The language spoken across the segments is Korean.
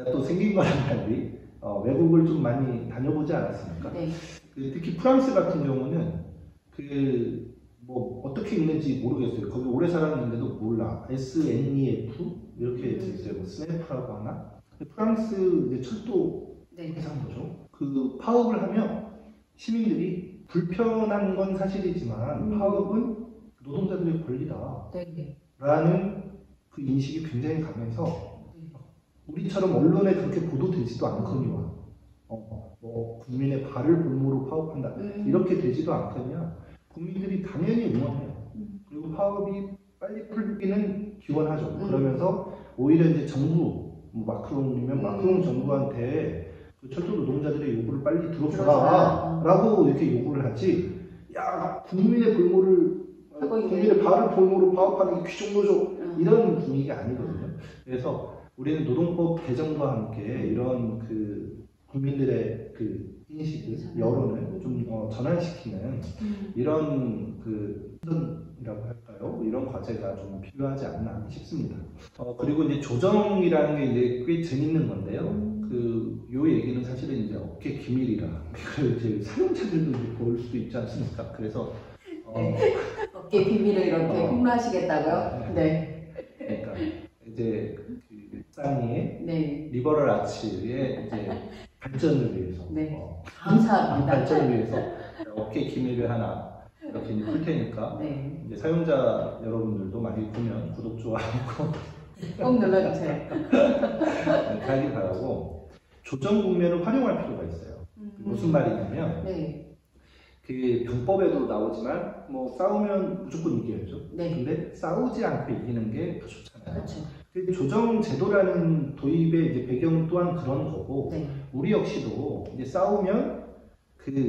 제가 또 생긴 거랑 달리 외국을 좀 많이 다녀보지 않았습니까? 네. 특히 프랑스 같은 경우는 뭐 어떻게 읽는지 모르겠어요. 거기 오래 살았는데도 몰라. SNEF 이렇게 돼 있어요. 뭐 스네프라고 하나? 프랑스 이제 철도 회사인 거죠. 그 파업을 하면 시민들이 불편한 건 사실이지만 파업은 노동자들의 권리다. 라는 그 인식이 굉장히 강해서 우리처럼 언론에 그렇게 보도되지도 않거니와 뭐 국민의 발을 볼모로 파업한다 이렇게 되지도 않거니와 국민들이 당연히 응원해요. 그리고 파업이 빨리 풀기는 기원하죠. 그러면서 오히려 이제 정부 마크롱이면 마크롱 정부한테 그 철도 노동자들의 요구를 빨리 들어줘라 라고 이렇게 요구를 하지, 야 국민의 발을 볼모로 파업하는 게 귀족노조 이런 분위기가 아니거든요. 그래서 우리는 노동법 개정과 함께 이런 그 국민들의 그 인식을, 여론을 좀 전환시키는 이런 그 이라고 할까요? 이런 과제가 좀 필요하지 않나 싶습니다. 그리고 이제 조정이라는 게 이제 꽤 재밌는 건데요. 요 얘기는 사실은 이제 업계 기밀이라 그걸 이제 사용자들도 이제 볼 수도 있지 않습니까? 그래서 업계 비밀을 이렇게 폭로하시겠다고요? 네. 그러니까 이제 그 사니의 리버럴 아츠의 이제 발전을 위해서, 감사합니다. 발전을 위해서 업계 기밀을 하나 이렇게 이제 풀 테니까 이제 사용자 여러분들도 많이 보면 구독 좋아하고 꼭 눌러주세요. 하기 바라고, 조정 국면을 활용할 필요가 있어요. 무슨 말이냐면 그 병법에도 나오지만 뭐 싸우면 무조건 이겨야죠. 근데 싸우지 않고 이기는 게 더 좋잖아요. 그 조정 제도라는 도입의 이제 배경 또한 그런 거고, 우리 역시도 이제 싸우면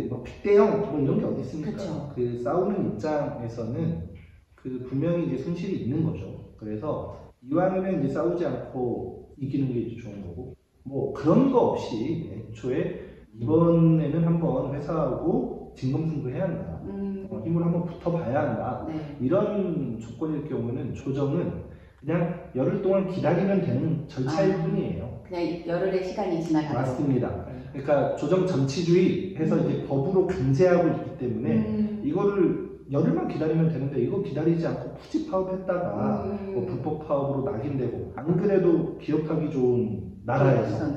뭐 빅대형 뭐 이런 게 어디 있습니까? 그 싸우는 입장에서는 그 분명히 이제 손실이 있는 거죠. 그래서 이왕이면 이제 싸우지 않고 이기는 게 이제 좋은 거고, 뭐 그런 거 없이 애초에 이번에는 한번 회사하고 진검승부해야 한다. 힘을 한번 붙어봐야 한다. 이런 조건일 경우는 조정은 그냥 열흘 동안 기다리면 되는 절차일 뿐이에요. 그냥 열흘의 시간이 지나가고. 맞습니다. 그러니까 조정 정치주의 해서 이제 법으로 강제하고 있기 때문에 이거를 열흘만 기다리면 되는데 이거 기다리지 않고 푸지 파업했다가 뭐 불법 파업으로 낙인되고, 안 그래도 기억하기 좋은 나라에서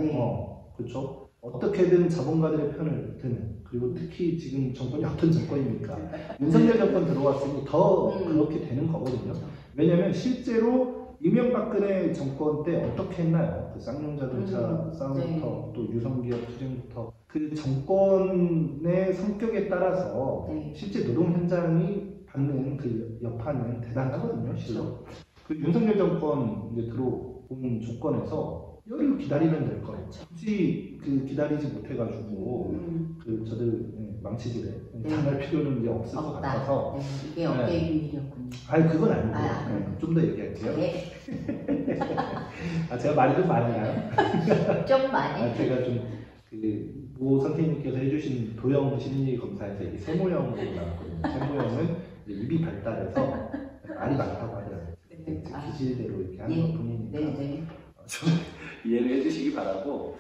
그렇죠? 어떻게든 자본가들의 편을 드는, 그리고 특히 지금 정권이 어떤 정권입니까? 윤석열 정권 들어왔으니 더 그렇게 되는 거거든요. 왜냐하면 실제로 이명박근혜 정권 때 어떻게 했나요? 그 쌍용자동차 싸움부터 또 유성기업 투쟁부터 그 정권의 성격에 따라서 실제 노동 현장이 받는 그 여파는 대단하거든요. 실로 그 윤석열 정권 이제 들어온 조건에서 열흘 기다리면 될 거예요. 굳이 그 기다리지 못해가지고 그 저들 망치질에 당할 필요는 이제 없을 것 같아서. 이게 업계의 비밀이었군요. 아니 그건 아니고 좀 더 얘기할게요. 제가 말이 좀 많은가요? 좀 많이. 제가 좀 모 선생님께서 해주신 도형 심리 검사에서 이게 세모형으로 나왔거든요. 세모형은 입이 발달해서 말이 많다고 하더라고요. 기질대로 이렇게 하는 것 뿐이니까 좀 이해를 해주시기 바라고,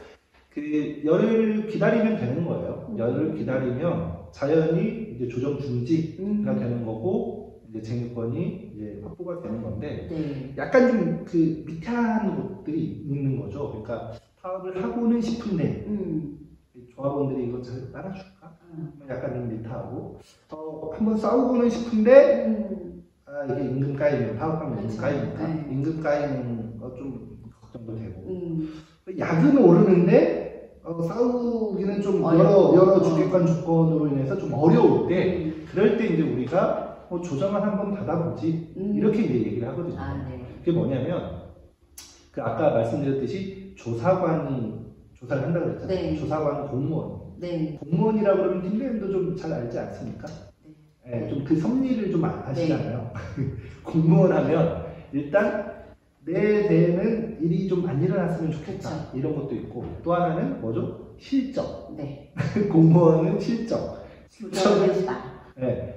그 열흘 기다리면 되는 거예요. 열흘 기다리면 자연히 이제 조정 중지가 되는 거고, 이제 쟁의권이 이제 확보가 되는 건데, 약간 좀 그 미태한 것들이 있는 거죠. 그러니까 파업을 하고는 싶은데 조합원들이 이거 잘 따라줄까? 약간 좀 미태하고, 한번 싸우고는 싶은데 이게 임금 까이면, 파업하면 임금 까이니까 임금 까이는 거 좀 걱정도 되고, 야근 오르는데 싸우기는 좀 여러 주객관 조건으로 인해서 좀 어려울 때, 그럴 때 이제 우리가 조정을 한번 받아보지 이렇게 이제 얘기를 하거든요. 그게 뭐냐면 그 아까 말씀드렸듯이 조사관이 조사를 한다고 그랬잖아요. 조사관 공무원. 공무원이라고 그러면 팀장님도 좀 잘 알지 않습니까? 좀 그 섭리를 좀 아시잖아요. 공무원 하면 일단 내 대에는 일이 좀 안 일어났으면 좋겠다. 이런 것도 있고, 또 하나는 뭐죠? 실적. 공무원은 실적.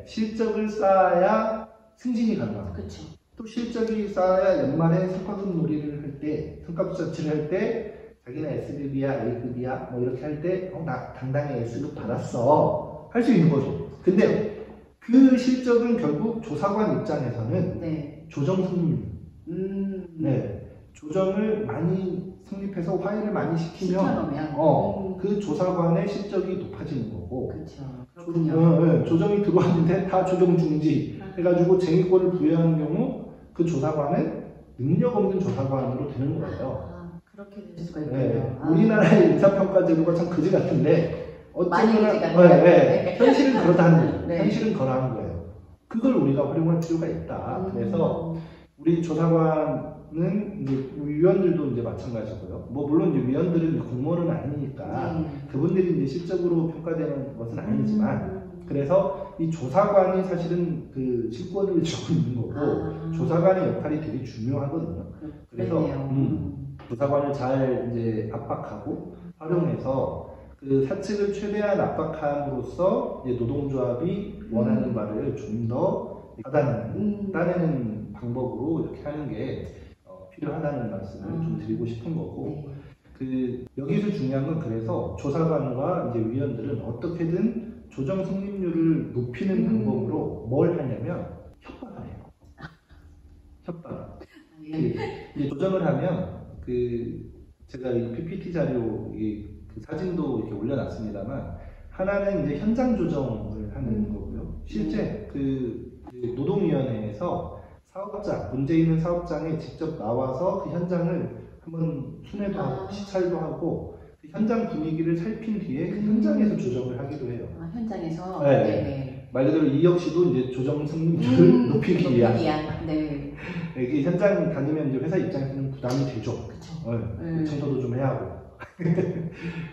실적을 쌓아야 승진이 가능하고, 또 실적이 쌓아야 연말에 성과급 놀이를 할 때, 성과급 자치를 할 때 자기는 S급이야, A급이야, 뭐 이렇게 할 때, 나 당당히 S급 받았어. 할 수 있는 거죠. 근데 그 실적은 결국 조사관 입장에서는 네. 조정 승률. 네. 조정을 많이 성립해서 화해를 많이 시키면, 시켜놓으면. 그 조사관의 실적이 높아지는 거고, 그렇죠. 그렇군요. 네, 조정이 들어왔는데 다 조정 중지 해가지고 쟁의권을 부여하는 경우 그 조사관은 능력 없는 조사관으로 되는 거예요. 그렇게 될 수가 있군요. 네, 우리나라의 인사평가 제도가 참 그지 같은데 많이 어쨌거나 그지 같아요. 현실은 그렇다는 거예요. 네. 현실은 그러한 거예요. 그걸 우리가 활용할 필요가 있다. 그래서 우리 조사관은 이제 위원들도 이제 마찬가지고요. 뭐 물론 이제 위원들은 공무원은 아니니까 그분들이 이제 실적으로 평가되는 것은 아니지만 그래서 이 조사관이 사실은 그 실권을 쥐고 있는 거고 조사관의 역할이 되게 중요하거든요. 그래서 조사관을 잘 이제 압박하고 활용해서 그 사측을 최대한 압박함으로써 이제 노동조합이 원하는 바를 좀 더 따내는 방법으로 이렇게 하는 게 필요하다는 말씀을 좀 드리고 싶은 거고 그 여기서 중요한 건 그래서 조사관과 이제 위원들은 어떻게든 조정 성립률을 높이는 방법으로 뭘 하냐면 협박을 해요. 협박. 이제 조정을 하면 제가 이 PPT 자료 그 사진도 이렇게 올려놨습니다만 하나는 이제 현장 조정을 하는 거고요. 실제 그 노동위원회에서 문제 있는 사업장에 직접 나와서 그 현장을 한번 순회도 하고 시찰도 하고 그 현장 분위기를 살핀 뒤에 그 현장에서 조정을 하기도 해요. 현장에서? 네. 말 그대로 이 역시도 이제 조정 승률을 높이기 위한. 네. 이게 현장 다니면 이제 회사 입장에서는 부담이 되죠. 청소도 좀 해야 하고.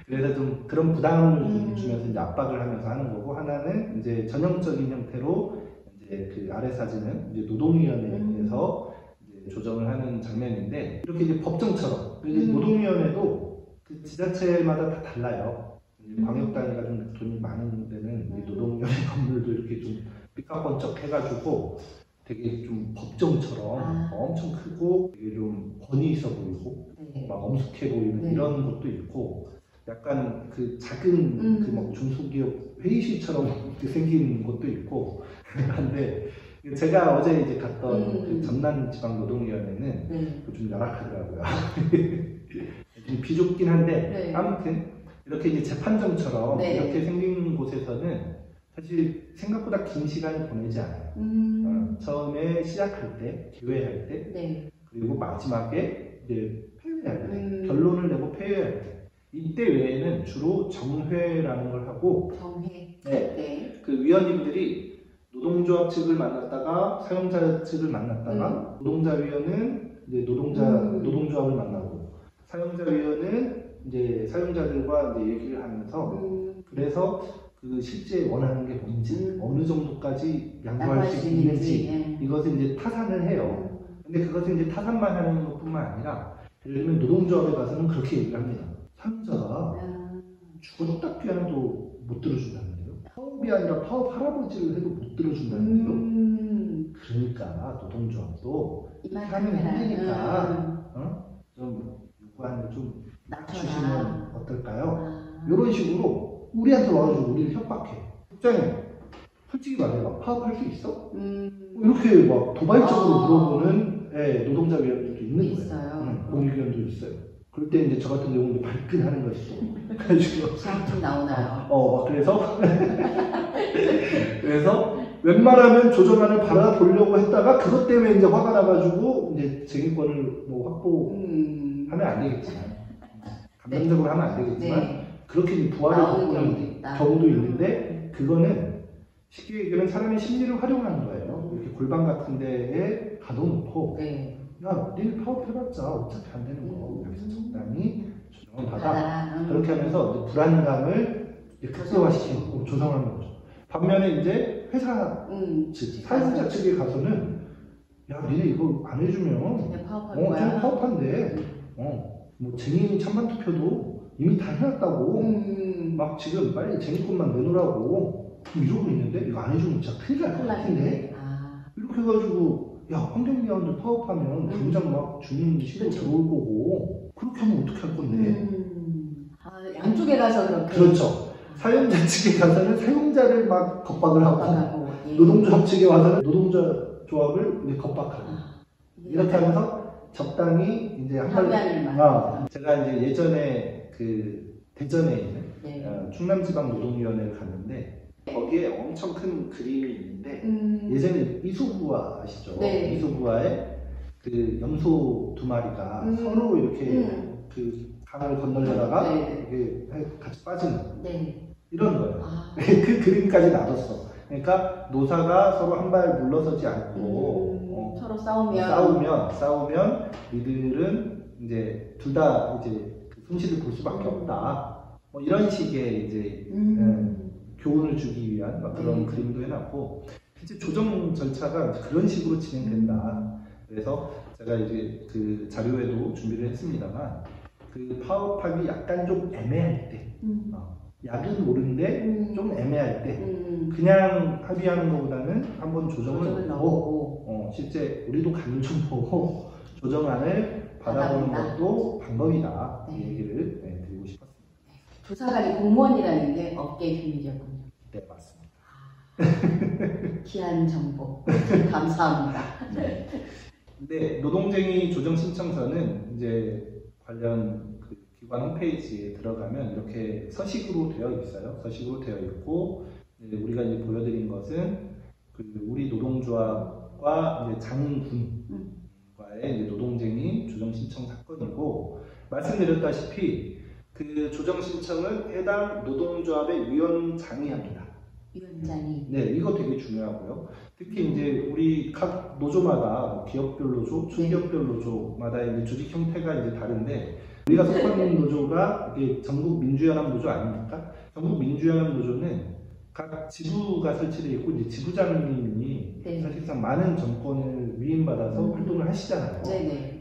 그래서 좀 그런 부담을 좀 주면서 이제 압박을 하면서 하는 거고 하나는 이제 전형적인 형태로 이제 그 아래 사진은 이제 노동위원회에서 이제 조정을 하는 장면인데 이렇게 이제 법정처럼 노동위원회도 그 지자체마다 다 달라요. 광역단위가 좀 돈이 많은 데는 노동위원회 건물도 이렇게 좀 삐까번쩍 해가지고 되게 좀 법정처럼 엄청 크고 되게 좀 권위 있어 보이고 막 엄숙해 보이는 이런 것도 있고 약간 그 작은 그 막 중소기업 회의실처럼 생긴 것도 있고 한데 제가 어제 이제 갔던 그 전남 지방 노동위원회는 좀 열악하더라고요. 좀 비좁긴 한데 아무튼 이렇게 이제 재판정처럼 이렇게 생긴 곳에서는 사실 생각보다 긴 시간을 보내지 않아요. 처음에 시작할 때, 기회할 때, 그리고 마지막에 이제 폐회할 때, 결론을 내고 폐회할 때. 이때 외에는 주로 정회라는 걸 하고, 그 위원님들이 노동조합 측을 만났다가 사용자 측을 만났다가 노동자위원은 이제 노동조합을 만나고 사용자위원은 이제 사용자들과 이제 얘기를 하면서 그래서 그 실제 원하는 게 뭔지 어느 정도까지 양보할 수 있는지 이것을 이제 타산을 해요. 근데 그것을 이제 타산만 하는 것뿐만 아니라 예를 들면 노동조합에 가서는 그렇게 얘기를 합니다. 사용자가 죽었다 피아노도 못 들어준다는데요. 파업이 아니라 파업 할아버지를 해도 못 들어준다는데요. 그러니까 노동조합도 하면 힘드니까 좀 요구하는 좀 낮추시면 어떨까요? 이런 식으로 우리한테 와가지고 우리를 협박해. 국장님, 솔직히 말해봐. 파업할 수 있어? 이렇게 막 도발적으로 물어보는 노동자 위원들도 있는 거예요. 공익위원도 있어요. 그럴 때 이제 저 같은 경우는 발끈하는 것이죠. 그래가지고 자학증 나오나요? 그래서 웬만하면 조정안을 받아보려고 했다가 그것 때문에 이제 화가 나가지고 이제 쟁의권을 뭐 확보하면 안 되겠지만 감정적으로 하면 안 되겠지만 그렇게 이제 부활을 보는 경우도 있는데 그거는 쉽게 얘기하면 사람의 심리를 활용하는 거예요. 이렇게 골방 같은 데에 가둬놓고 야, 내일 파업해봤자 어차피 안 되는 거 여기서 적당히 조정을 받아. 그렇게 하면서 이제 불안감을 극대화시키고 조성하는 거죠. 반면에 이제 회사 측, 사용자 측에 가서는 야, 니네 이거 안 해주면 그냥 파업한대. 뭐 쟁의 찬반 투표도 이미 다 해놨다고. 막 지금 빨리 쟁의권만 내놓으라고 이러고 있는데 이거 안 해주면 진짜 큰일 날 것 같은데. 이렇게 해가지고 야, 환경미화원들 파업하면 당장 막 주민 신고 그쵸. 들어올 거고 그렇게 하면 어떻게 할 건데? 양쪽에 가서 그렇게. 그렇죠. 사용자 측에 가서는 사용자를 막 겁박을 하고 겁박하고, 예. 노동조합 측에 와서는 노동자 조합을 이제 겁박하고 이렇게 네. 하면서 적당히 이제 합의안을 만들어서. 제가 이제 예전에 그 대전에 있는 네. 충남지방노동위원회를 갔는데 거기에 엄청 큰 그림이 있는데 예전에 이소구화 아시죠? 네. 이소구화에 그 염소 두 마리가 서로 이렇게 그 강을 건너려다가 네. 이렇게 같이 빠지는 네. 이런 거예요. 그 그림까지 놔뒀어. 그러니까 노사가 서로 한 발 물러서지 않고 서로 싸우면 싸우면 이들은 이제 둘 다 이제 그 손실을 볼 수밖에 없다. 뭐 이런 식의 이제 교훈을 주기 위한 막 그런 그림도 해놨고 실제 조정 절차가 그런 식으로 진행된다. 그래서 제가 이제 그 자료에도 준비를 했습니다만 그 파업하기 약간 좀 애매할 때 약은 옳은데 좀 애매할 때 그냥 합의하는 것보다는 한번 조정을 넣고 실제 우리도 간을 좀 보고 조정안을 받아보는 것도 방법이다. 이 얘기를 드리고 싶었습니다. 조사관이 공무원이라는 게 업계의 비밀이었군요. 네, 맞습니다. 귀한 정보 감사합니다. 네, 노동쟁이 조정 신청서는 이제 관련 그 기관 홈페이지에 들어가면 이렇게 서식으로 되어 있어요. 서식으로 되어 있고 우리가 이제 보여드린 것은 그 우리 노동조합과 이제 장군과의 이제 노동쟁이 조정 신청 사건이고 말씀드렸다시피 그 조정 신청은 해당 노동조합의 위원장이 합니다. 위원장이. 네, 이거 되게 중요하고요. 특히 이제 우리 각 노조마다 기업별 노조, 중기업별 노조마다 이제 조직 형태가 이제 다른데 우리가 속한 노조가 이게 전국 민주연합 노조 아닙니까? 전국 민주연합 노조는 각 지부가 설치되어 있고 이제 지부장님이 사실상 많은 정권을 위임받아서 활동을 하시잖아요.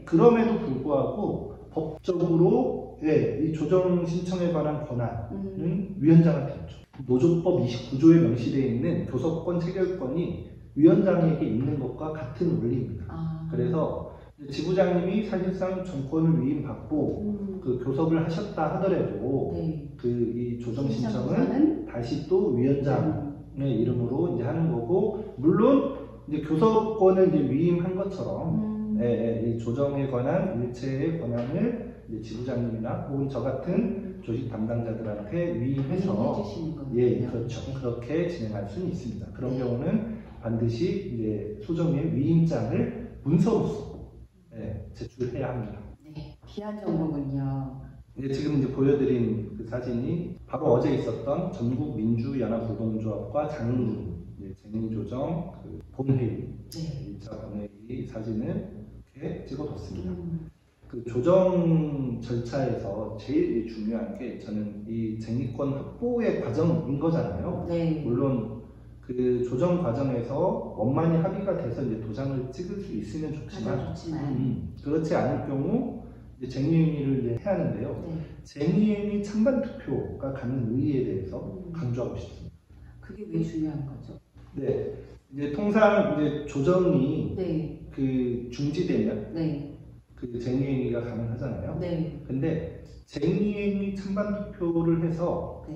그럼에도 불구하고 법적으로 이 조정 신청에 관한 권한은 위원장한테 있죠. 노조법 29조에 명시되어 있는 교섭권, 체결권이 위원장에게 있는 것과 같은 원리입니다. 그래서 지부장님이 사실상 정권을 위임받고 그 교섭을 하셨다 하더라도 그 이 조정 신청은 다시 또 위원장의 이름으로 이제 하는 거고 물론 이제 교섭권을 이제 위임한 것처럼 이 조정에 관한 일체의 권한을 이제 지부장님이나 혹은 저 같은 조직 담당자들한테 위임해서 그렇죠. 그렇게 진행할 수는 있습니다. 그런 경우는 반드시 이제 소정의 위임장을 문서로서 제출해야 합니다. 네, 귀한 정보군요. 지금 이제 보여드린 그 사진이 바로 어제 있었던 전국 민주연합 노동조합과 장군 쟁의조정 그 본회의 1차 본회의 사진을 이렇게 찍어뒀습니다. 그 조정 절차에서 제일 중요한 게 저는 이 쟁의권 확보의 과정인 거잖아요. 물론 그 조정 과정에서 원만히 합의가 돼서 이제 도장을 찍을 수 있으면 좋지만 그렇지 않을 경우 이제 쟁의행위를 이제 해야 하는데요. 쟁의행위 찬반 투표가 갖는 의의에 대해서 강조하고 싶습니다. 그게 왜 중요한 거죠? 네, 이제 통상 이제 조정이 그 중지되면 그 쟁의행위가 가능하잖아요. 근데 쟁의행위 찬반 투표를 해서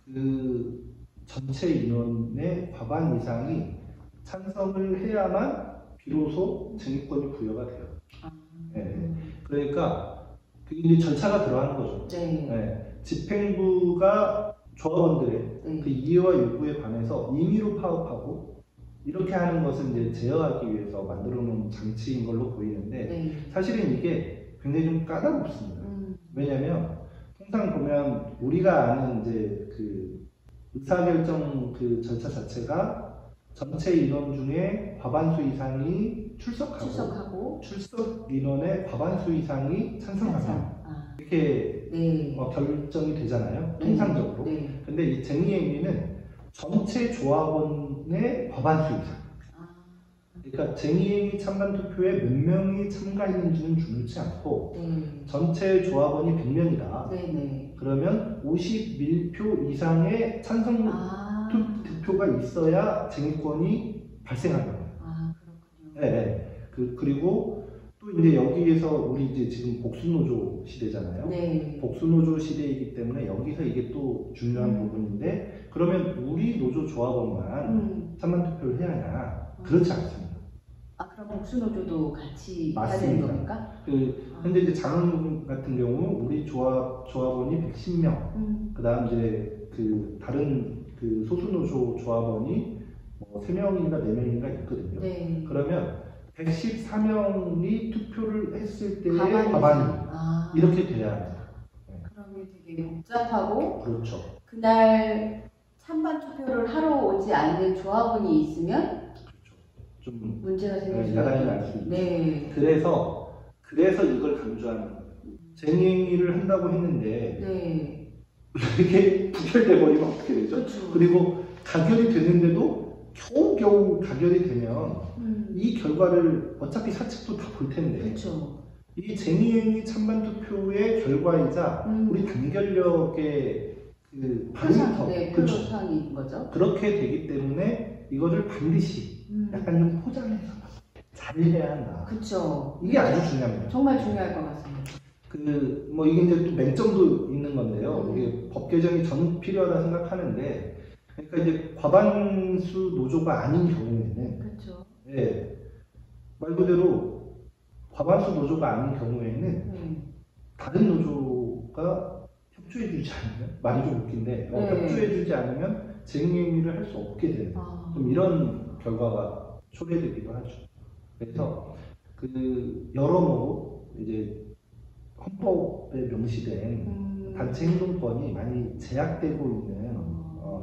그 전체 인원의 과반 이상이 찬성을 해야만 비로소 쟁의권이 부여가 돼요. 그러니까 그게 이제 절차가 들어가는 거죠. 집행부가 조합원들의 그 이해와 요구에 반해서 임의로 파업하고 이렇게 하는 것을 이제 제어하기 위해서 만들어 놓은 장치인 걸로 보이는데 사실은 이게 굉장히 좀 까다롭습니다. 왜냐면 통상 보면 우리가 아는 이제 그 의사결정 그 절차 자체가 전체 인원 중에 과반수 이상이 출석하고 출석 인원의 과반수 이상이 찬성하면 이렇게 결정이 되잖아요. 통상적으로. 근데 이 쟁의행위는 전체 조합원의 과반수 이상. 그러니까 쟁의행위 찬반 투표에 몇 명이 참가했는지는 중요치 않고 전체 조합원이 100명이다. 그러면 51표 이상의 찬성 투표가 있어야 쟁의권이 발생하는 거예요. 그리고 또 이제 여기에서 우리 이제 지금 복수노조 시대잖아요. 네. 복수노조 시대이기 때문에 여기서 이게 또 중요한 부분인데, 그러면 우리 노조 조합원만 찬반 투표를 해야 하나? 그렇지 않습니다. 아, 그럼 복수노조도 같이 해야 맞습니다. 되는 겁니까? 현재 이제 장흥 같은 경우 우리 조합원이 110명, 그다음 이제 그 다른 그 소수노조 조합원이 뭐 3명인가 4명인가 있거든요. 네. 그러면 114명이 투표를 했을 때의 과반이. 과반이 이렇게 돼야 합니다. 그러면 되게 복잡하고, 그렇죠. 그날 찬반 투표를 하러 오지 않는 조합원이 있으면 좀 문제가 생길 수 야단이 있죠. 날 수 있죠. 네. 그래서 이걸 강조하는 거예요. 쟁행위를 한다고 했는데 네. 이게 부결돼 버리면 어떻게 되죠? 그렇죠. 그리고 가결이 되는데도 겨우겨우 가결이 되면 이 결과를 어차피 사측도 다 볼 텐데, 그렇죠. 이 쟁의행위 찬반 투표의 결과이자 우리 단결력의 그 바로미터, 네, 그렇죠. 표상인 거죠. 그렇게 되기 때문에 이거를 반드시 약간 좀 포장해서 잘 해야 한다. 그렇죠. 이게 아주 중요합니다. 정말 중요할 것 같습니다. 뭐 이게 이제 또 맹점도 있는 건데요. 이게 법 개정이 저는 필요하다 생각하는데, 그러니까 이제 과반수 노조가 아닌 경우에는, 그렇죠. 예, 말 그대로 과반수 노조가 아닌 경우에는 다른 노조가 협조해주지 않으면, 말이 좀 웃긴데, 협조해주지 않으면 쟁행위를 할 수 없게 되는 좀 이런 결과가 초래되기도 하죠. 그래서 그 여러모로 이제 헌법에 명시된 단체 행동권이 많이 제약되고 있는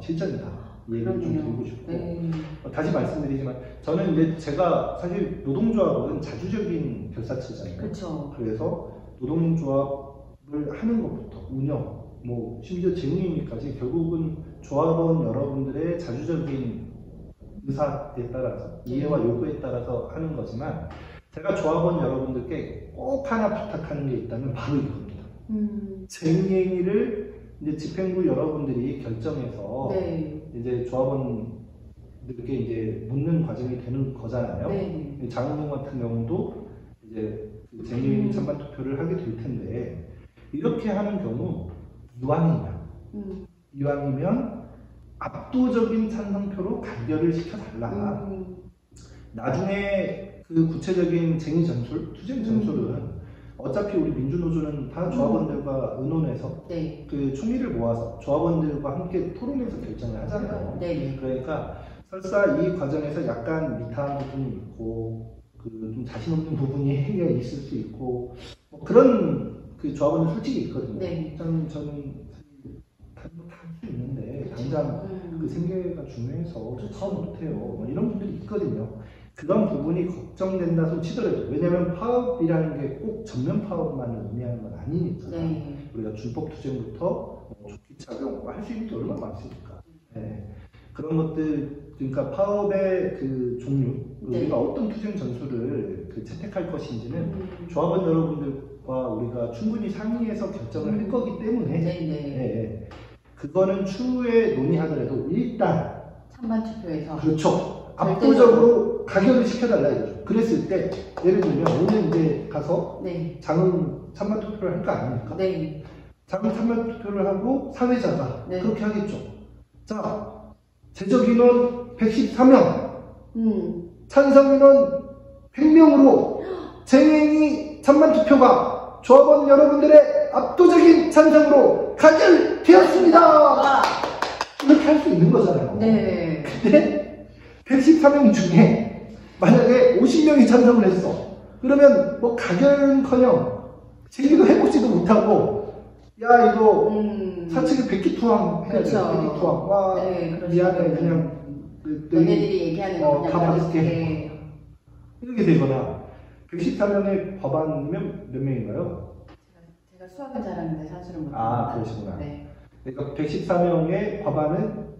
실정이다. 이 얘기를 좀 드리고 싶고, 다시 말씀드리지만 저는 이제 제가 사실 노동조합은 자주적인 결사체잖아요. 그렇죠. 그래서 노동조합을 하는 것부터 운영, 뭐 심지어 쟁의위까지 결국은 조합원 여러분들의 자주적인 의사에 따라서, 이해와 요구에 따라서 하는 거지만, 제가 조합원 여러분들께 꼭 하나 부탁하는 게 있다면 바로 이겁니다. 쟁의위를 이제 집행부 여러분들이 결정해서 이제 조합원들께 이제 묻는 과정이 되는 거잖아요. 장흥동 같은 경우도 이제 쟁의위 찬반 투표를 하게 될 텐데, 이렇게 하는 경우 이왕이면 압도적인 찬성표로 가결을 시켜달라. 나중에 그 구체적인 쟁의 전술, 투쟁 전술은 어차피 우리 민주노조는 다 조합원들과 의논해서 그 총의를 모아서 조합원들과 함께 토론해서 결정을 하잖아요. 그러니까 설사 이 과정에서 약간 미타한 부분이 있고 그 좀 자신 없는 부분이 있을 수 있고 뭐 그런 그 조합원들 솔직히 있거든요. 저는 다 할 수 있는데 당장 그 생계가 중요해서 파업 못해요. 뭐 이런 분들이 있거든요. 그런 부분이 걱정된다 손 치더라도, 왜냐면 파업이라는 게 꼭 전면 파업만을 의미하는 건 아니니까. 우리가 준법 투쟁부터 조기 착용 할 수 있는 게 얼마나 많습니까. 그런 것들, 그러니까 파업의 그 종류, 우리가 어떤 투쟁 전술을 채택할 것인지는 조합원 여러분들과 우리가 충분히 상의해서 결정을 할 거기 때문에 그거는 추후에 논의하더라도 일단 찬반 투표에서, 그렇죠, 압도적으로 가결을 시켜달라 이거죠. 그랬을 때 예를 들면 오늘 이제 가서 장흥 찬반 투표를 할 거 아닙니까? 장흥 찬반 투표를 하고 사회자가 그렇게 하겠죠. 자, 제적 인원 114명, 찬성 인원 100명으로 쟁행위 찬반 투표가 조합원 여러분들의 압도적인 찬성으로 가결되었습니다. 이렇게 할 수 있는 거잖아요. 근데 114명 중에 만약에 50명이 찬성을 했어. 그러면 뭐 가결은커녕 제기도 해보지도 못하고, 야 이거 사측에 백기투항 해야 돼. 백기투항. 와 미안해, 그냥 너네들이 얘기하는 거 다 받을게. 이렇게 되거나. 114명의 법안이면 몇 명인가요? 제가 수학은 잘하는데 산수는 못합니다. 아, 그러시구나. 그러니까 114명의 법안은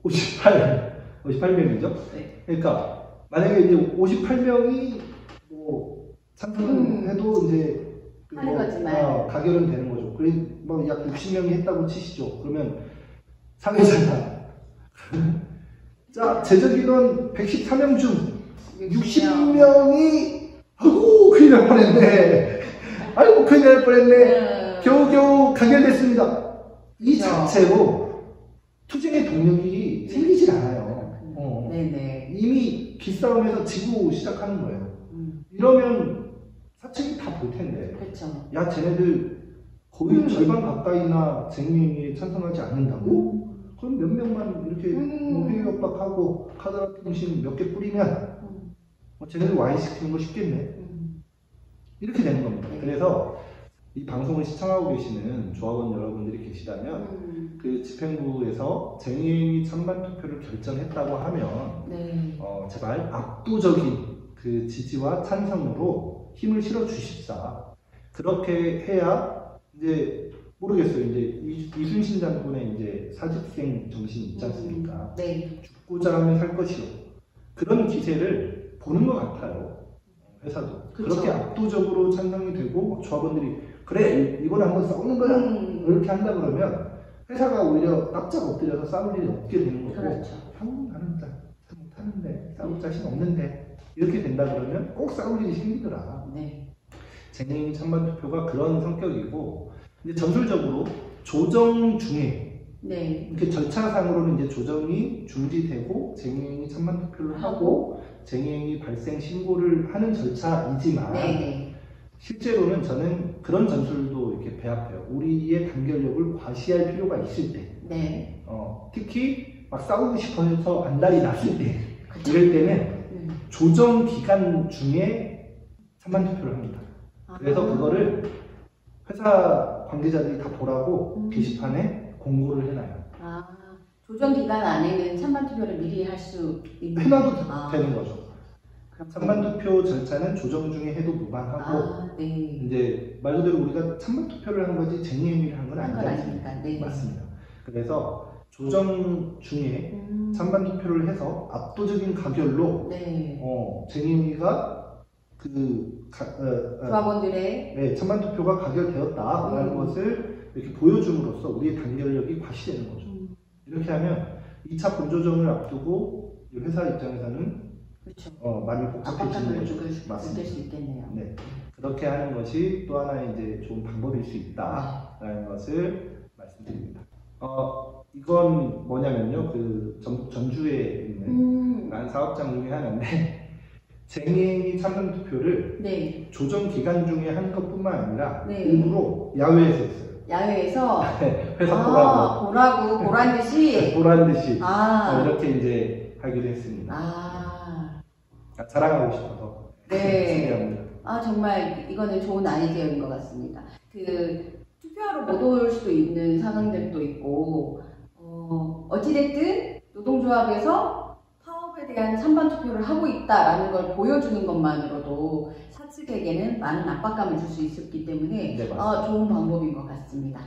58명이죠? 그러니까 만약에 이제 58명이 뭐 찬성을 해도 이제 하는 거지만 가결은 되는 거죠. 그래 뭐 약 60명이 했다고 치시죠. 그러면 사회자가 자, 제적 인원 114명 중 60명이 아이고 큰일 날 뻔했네. 아이고 큰일 날 뻔했네. 겨우겨우 가결됐습니다. 이 자체로 투쟁의 동력이 생기질 않아요. 네네. 이미 기싸움에서 지고 시작하는 거예요. 이러면 사측이 다 볼 텐데. 그렇죠. 야 쟤네들 거의 절반 가까이나 쟁행위에 찬성하지 않는다고? 그럼 몇 명만 이렇게 회의 협박하고 카더라 통신 몇 개 뿌리면 쟤네들 와인시키는 거 쉽겠네. 이렇게 되는 겁니다. 그래서 이 방송을 시청하고 계시는 조합원 여러분들이 계시다면 그 집행부에서 쟁행위 찬반 투표를 결정했다고 하면 제발 압도적인 그 지지와 찬성으로 힘을 실어 주십사. 그렇게 해야 이제 모르겠어요. 이제 이순신 장군의 이제 사직생 정신이 있지 않습니까? 죽고자 하면 살 것이요. 그런 기세를 보는 것 같아요. 회사도. 그쵸. 그렇게 압도적으로 찬성이 되고 조합원들이 그래 이건 한번 싸우는 거야 이렇게 한다 그러면 회사가 오히려 납작 엎드려서 싸울 일이 없게 되는 거고 그렇죠. 나는 잘 못하는데 싸울 자신 없는데 이렇게 된다 그러면 꼭 싸울 일이 생기더라. 쟁행위 찬반 투표가 그런 성격이고 이제 전술적으로 조정 중에 이렇게 절차상으로는 이제 조정이 중지되고 쟁행위 찬반 투표를 하고 쟁행위 발생 신고를 하는 절차이지만 실제로는 저는 그런 전술도 이렇게 배합해요. 우리의 단결력을 과시할 필요가 있을 때, 특히 막 싸우고 싶어서 안달이 났을 때, 이럴 때는 조정 기간 중에 찬반 투표를 합니다. 그래서 그거를 회사 관계자들이 다 보라고 게시판에 공고를 해놔요. 조정 기간 안에는 찬반 투표를 미리 할 수 있는. 해놔도 되는 거죠. 찬반 투표 절차는 조정 중에 해도 무방하고 이제 말 그대로 우리가 찬반 투표를 한 거지 쟁행위를 한 건 아니니까. 맞습니다. 그래서 조정 중에 찬반 투표를 해서 압도적인 가결로 쟁행위가 조합원들의 찬반 투표가 가결되었다라는 것을 이렇게 보여줌으로써 우리의 단결력이 과시되는 거죠. 이렇게 하면 2차 본조정을 앞두고 회사 입장에서는 많이 복잡해지는 거죠. 느낄 수 있겠네요. 그렇게 하는 것이 또 하나의 이제 좋은 방법일 수 있다라는 것을 말씀드립니다. 이건 뭐냐면요, 그 전주에 있는 난 사업장 중에 하나인데 쟁행위 찬반 투표를 조정 기간 중에 한 것뿐만 아니라 일부러 야외에서 했어요. 야외에서 회사 보란 듯이 이렇게 이제 하기로 했습니다. 자랑하고 싶어서. 정말 이거는 좋은 아이디어인 것 같습니다. 투표하러 못 올 수도 있는 상황들도 있고, 어찌됐든 노동조합에서 파업에 대한 찬반 투표를 하고 있다라는 걸 보여주는 것만으로도 사측에게는 많은 압박감을 줄 수 있었기 때문에 좋은 방법인 것 같습니다.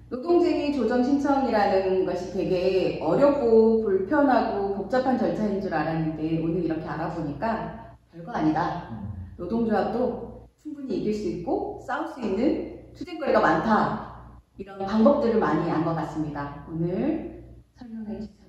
노동쟁의 조정 신청이라는 것이 되게 어렵고 불편하고 복잡한 절차인 줄 알았는데 오늘 이렇게 알아보니까 별거 아니다. 노동조합도 충분히 이길 수 있고 싸울 수 있는 투쟁거리가 많다. 이런 방법들을 많이 안 것 같습니다. 오늘 설명해 주세요.